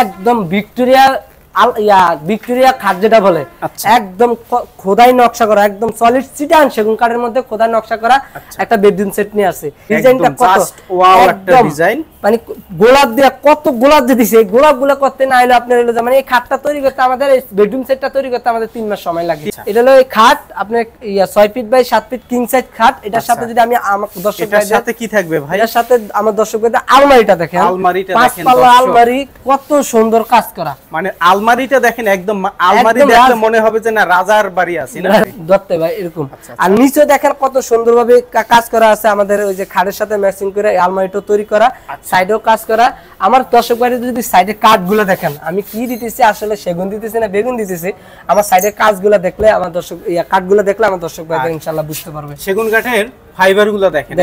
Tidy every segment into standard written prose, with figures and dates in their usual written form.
একদম ভিক্টোরিয়া খাট যেটা বলে একদম খোদাই নকশা করা, একদম সলিড চিটান সেগুন কাঠের মধ্যে খোদাই নকশা করা একটা বেডরুম সেট নিয়ে আসছে। ডিজাইনটা কত ওয়াও একটা ডিজাইন, মানে গোলাপ দিয়ে কত গোলাপ দিয়ে দিছে। এই গোলাপগুলো করতে না হলে আপনার হলো মানে এই খাটটা তৈরি করতে আমাদের, এই বেডরুম সেটটা তৈরি করতে আমাদের 3 মাস সময় লাগে। এটা হলো এই খাট আপনার 6 feet by 7 feet king size খাট। এটার সাথে যদি আমি আমার দর্শকদের সাথে কি থাকবে ভাই, এর সাথে আমার দর্শকদের আলমারিটা দেখেন, আলমারিটা দেখেন, 5 পাল্লা আলমারি কত সুন্দর কাজ করা। মানে আলমারিটা দেখেন একদম আলমারি দেখলে মনে হবে যে না রাজার বাড়ি আছে না দত্তে ভাই এরকম। আর নিচে দেখেন কত সুন্দরভাবে কাজ করা আছে আমাদের ওই যে খাটের সাথে ম্যাচিং করে আলমারিটা তৈরি করা, সাইডেও কাজ করা। আমার দর্শক ভাই যদি সাইডে কাঠগুলো দেখেন আমি কি দিতেছি, আসলে সেগুন দিতেছি না বেগুন দিতেছি, আমার সাইডের কাজগুলো দেখলে আমার দর্শক কাঠগুলো দেখলে আমার দর্শক ভাই ইনশাআল্লাহ বুঝতে পারবে। সেগুন কাঠের ফাইবারগুলো দেখেন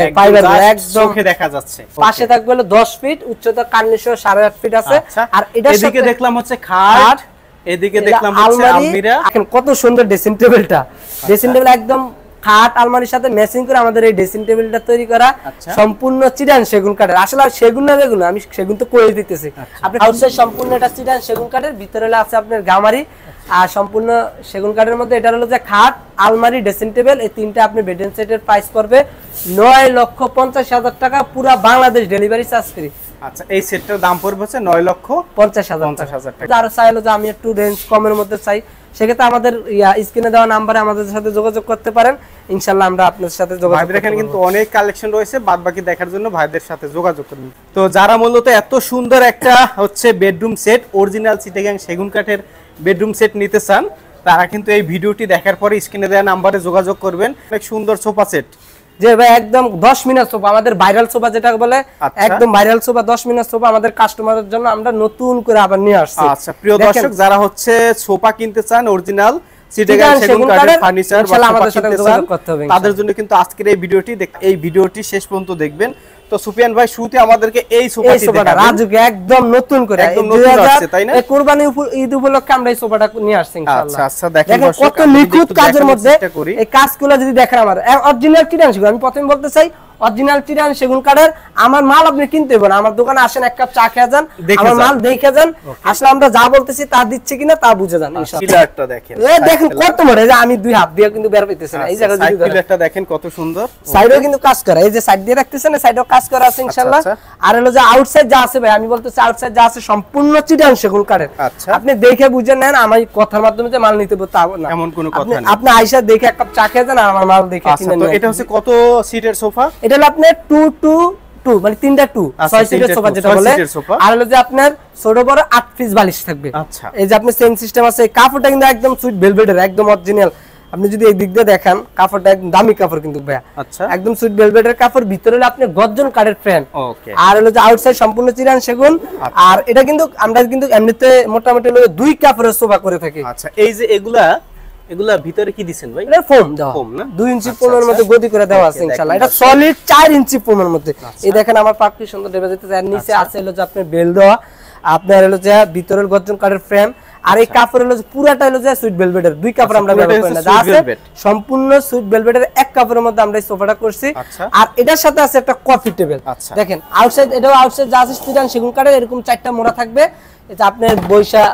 একদম দেখা যাচ্ছে। পাশে থাকবে হলো 10 ফিট, উচ্চতা কার্নিশও 8.5 ফিট আছে। আর এটার সাথে এদিকে দেখলাম হচ্ছে খাট, এদিকে দেখলাম হচ্ছে আলমিরা। দেখেন কত সুন্দর ড্রেসিং টেবিলটা, ড্রেসিং টেবিল একদম খাট আলমারির সাথে ম্যাচিং করে আমাদের এই ড্রেসিং টেবিলটা তৈরি করা সম্পূর্ণ চিটান সেগুন কাঠের। আসলে সেগুন না বেগুন, আমি সেগুন তো কই দিতেছি আপনি আউটসাইড সম্পূর্ণ এটা চিটান সেগুন কাঠের, ভিতরে আছে আপনার গামারি আর সম্পূর্ণ সেগুন কাঠের মধ্যে। এটা হলো যে খাট আলমারি ড্রেসিং টেবিল, এই তিনটা আপনি বেডরুম সেটের প্রাইস পড়বে 9,50,000 টাকা, পুরো বাংলাদেশ ডেলিভারি চার্জ ফ্রি। আচ্ছা এই সেটটার দাম পড়বে হচ্ছে 9,50,000 টাকা। আর চাইলো যে আমি একটু রেঞ্জ কমের মধ্যে চাই, সেক্ষেত্রে আমাদের স্ক্রিনে দেওয়া নম্বরে আমাদের সাথে যোগাযোগ করতে পারেন, ইনশাআল্লাহ আমরা আপনাদের সাথে যোগাযোগ করব। ভাইদের এখানে কিন্তু অনেক কালেকশন রয়েছে, বাদবাকি দেখার জন্য ভাইদের সাথে যোগাযোগ করুন। তো যারা মূলত এত সুন্দর একটা হচ্ছে বেডরুম সেট অরিজিনাল চিটাগাং সেগুন কাঠের বেডরুম সেট নিতে চান, তারা কিন্তু এই ভিডিওটি দেখার পরে স্ক্রিনে দেওয়া নম্বরে যোগাযোগ করবেন। অনেক সুন্দর সোফা সেট যে ভাই একদম 10 মিনিট সোফা, আমাদের ভাইরাল সোফা যেটা বলে একদম ভাইরাল সোফা 10 মিনিট সোফা আমাদের কাস্টমারদের জন্য আমরা নতুন করে আবার নিয়ে আসছি। আচ্ছা প্রিয় দর্শক যারা হচ্ছে সোফা কিনতে চান অরিজিনাল চিটাগাং সেগুন কাঠের ফার্নিচার আমাদের সাথে যোগাযোগ করতে হবে, তাদের জন্য কিন্তু আজকের এই ভিডিওটি শেষ পর্যন্ত দেখবেন। তো সুফিয়ান ভাই শুরুতে আমাদেরকে এই সোফাটি দেখাবেন, রাজুকে একদম নতুন করে একদম নতুন আছে তাই না, এই কুরবানি ঈদ উপলক্ষে আমরা এই সোফাটা নিয়ে আসছি ইনশাআল্লাহ। আচ্ছা আচ্ছা দেখেন কত নিখুঁত কাজের মধ্যে এই কাজগুলো যদি দেখেন আমার অরিজিনাল চিটান সেগুন। আমি প্রথমে বলতে চাই অরিজিনাল চিটান সেগুন কাঠের আমার মাল আপনি কিনতে হবে না, আমার দোকানে আসেন এক কাপ চা খেয়ে যান, আমার মাল দেখে যান, আসলে আমরা যা বলতেছি তা দিচ্ছি কিনা তা বুঝে যান ইনশাআল্লাহ। পিলারটা দেখেন, এই দেখেন কত বড়, এই যে আমি দুই হাত দিয়ে কিন্তু বের পেতেছি না, এই জায়গা যদি পিলারটা দেখেন কত সুন্দর, সাইডেও কিন্তু কাজ করা, এই যে সাইড দিয়ে রাখতেছেন সাইডেও কাজ করা আছে ইনশাআল্লাহ। আর হলো যে আউটসাইড যা আছে ভাই আমি বলতেছি আউটসাইড যা আছে সম্পূর্ণ চিটান সেগুন কাঠের। আপনি দেখে বুঝে নেন, আমার কথার মাধ্যমে যে মাল নিতে তা না, এমন কোনো কথা না, আপনি আয়শা দেখে এক কাপ চা খেয়ে যান, আমার মাল দেখে কিনে নেন। তো এটা হচ্ছে কত সিটের সোফা, এটা হলো আপনার 2 মানে 3টা 6 সিটের সোফা যেটা বলে। আর হলো যে আপনার ছোট বড় 8 পিস বালিশ থাকবে। আচ্ছা এই যে আপনি সেম সিস্টেম আছে, এই কাপড়টা কিন্তু একদম সুইট ভেলভেটের একদম অরিজিনাল, আপনি যদি এই দিক দিয়ে দেখেন কাপড়টা একদম দামি কাপড় কিন্তু ভাইয়া। আচ্ছা একদম সুইট ভেলভেটের কাপড়, ভিতরে হলো আপনি গর্জন কাঠের ফ্রেম। ওকে আর হলো যে আউটসাইড সম্পূর্ণ চিটান সেগুন। আর এটা কিন্তু আমরা কিন্তু এমনিতে মোটামুটি হলো 2 কাপড়ের সোফা করে থাকি। আচ্ছা এই যে এগুলা ভিতরে কি দিবেন ভাই, এটা ফোম দাও, ফোম না 2 ইঞ্চি ফোমের মধ্যে গদি করে দেওয়া আছে ইনশাআল্লাহ, এটা সলিড 4 ইঞ্চি ফোমের মধ্যে। এই দেখেন আমার পাক কি সুন্দর দেবে যেতে, আর নিচে আছে হলো যে আপনার বেল দেওয়া, আপনার হলো যে ভিতরের গর্জন কাঠের ফ্রেম। আর এই কাপড় হলো পুরাটা হলো যে সুইট ভেলভেটের, 2 কাপড় আমরা ব্যবহার করি না, যা আছে সম্পূর্ণ সুইট ভেলভেটের এক কাপড়ের মধ্যে আমরা এই সোফাটা করছি। আর এটার সাথে আছে একটা কফি টেবিল, দেখেন আউটসাইড, এটাও আউটসাইড যা আছে চিটান সেগুন কাঠের, এরকম 4টা মোড়া থাকবে, এটা আপনার বৈশা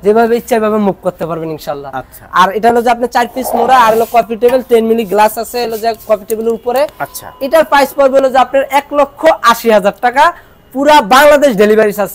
যেভাবে ইচ্ছা ভাবে মুভ করতে পারবেন ইনশাআল্লাহ। আচ্ছা আর এটা হলো যে আপনি 4 পিস মোড়া, আর হলো কফি টেবিল 10 মিলি গ্লাস আছে হলো যে কফি টেবিলের উপরে। আচ্ছা এটার প্রাইস পড়বে হলো যে আপনার 1,80,000 টাকা, পুরা বাংলাদেশ ডেলিভারি চার্জ।